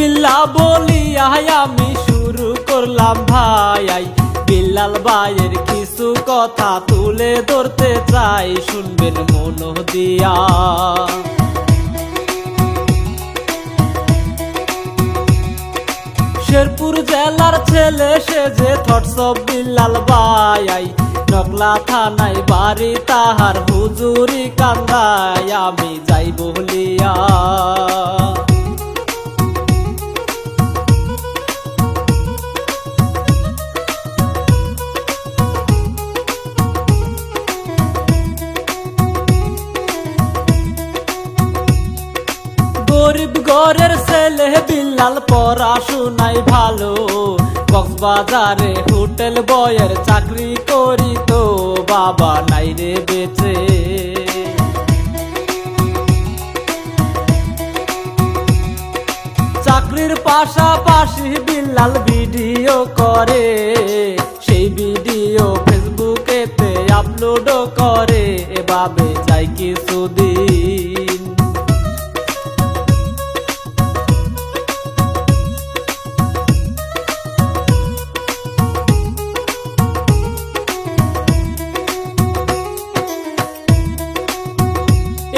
বিসমিল্লাহ বলিয়া আমি শুরু করলাম ভাই। বিল্লাল ভাইয়ের কিছু কথা তুলে ধরতে চাই, শুনবেন মন দিয়া। শেরপুর জেলার ছেলে সেজে থটস অফ বিল্লাল ভাই। নকলা থানায় বাড়ি তাহার, হুজুরি কান্দায় আমি যাই বলিয়া। গরিব ঘরের ছেলে বিল্লাল, পড়াশুনায় ভালো। কক্সবাজারে হোটেল বয়ের চাকরি করিত, বাবা নাই রে বেঁচে। চাকরির পাশাপাশি বিল্লাল ভিডিও করে, সেই ভিডিও ফেসবুকেতে আপলোড করে। এভাবে যাই কিছুদিন।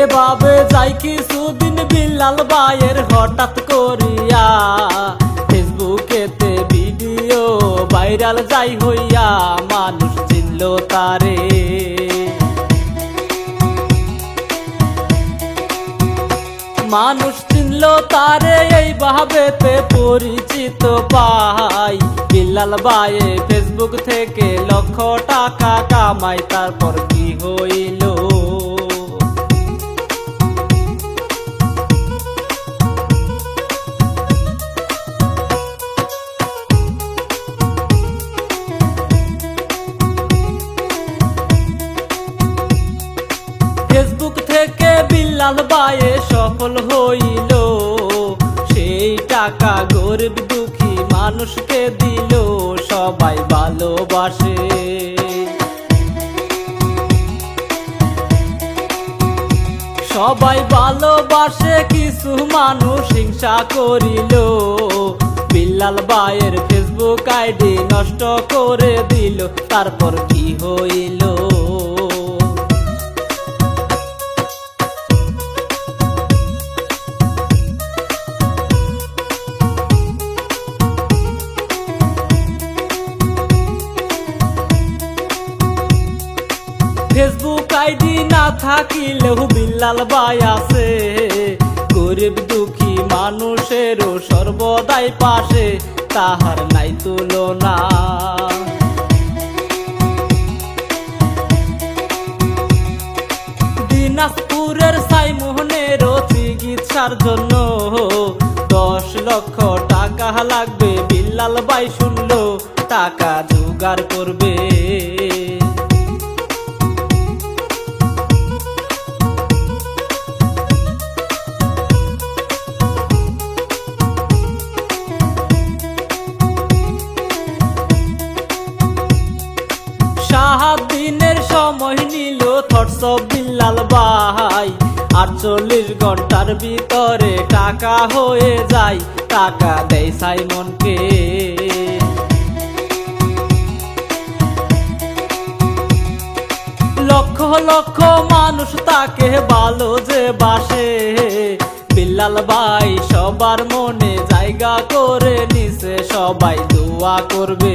এভাবে যাই কিছুদিন, বিল্লাল ভাইয়ের হঠাৎ করিয়া ফেসবুকেতে ভিডিও ভাইরাল যাই হইয়া, মানুষ চিনল তারে। মানুষ চিনল তারে, এইভাবেতে পরিচিত পাই। বিল্লাল ভাইয়ে ফেসবুক থেকে লক্ষ টাকা কামাই, তারপর কি হইল? ফেসবুক থেকে বিল্লাল ভাইয়ে সফল হইল, সেই টাকা গরিব দুঃখী মানুষকে দিল, সবাই ভালোবাসে। সবাই ভালোবাসে, কিছু মানুষ হিংসা করিল, বিল্লাল ভাইয়ের ফেসবুক আইডি নষ্ট করে দিল, তারপর কি হইল? ফেসবুক আইডি না থাকিলেও বিল্লাল ভাই আছে, গরিব দুঃখী মানুষেরও সর্বদাই পাশে, তাহার নাই তুলনা। দিনাজপুরের সাইমোহনেরও চিকিৎসার জন্য 10 লক্ষ টাকা লাগবে, বিল্লাল ভাই শুনলো টাকা জোগাড় করবে। দিনের সময় নিল থটস অফ বিল্লাল ভাই, 48 ঘন্টার ভিতরে টাকা হয়ে যায়, টাকা দেয় সাইমনকে। লক্ষ লক্ষ মানুষ তাকে ভালো যে বাসে, বিল্লাল ভাই সবার মনে জায়গা করে নিছে, সবাই দোয়া করবে।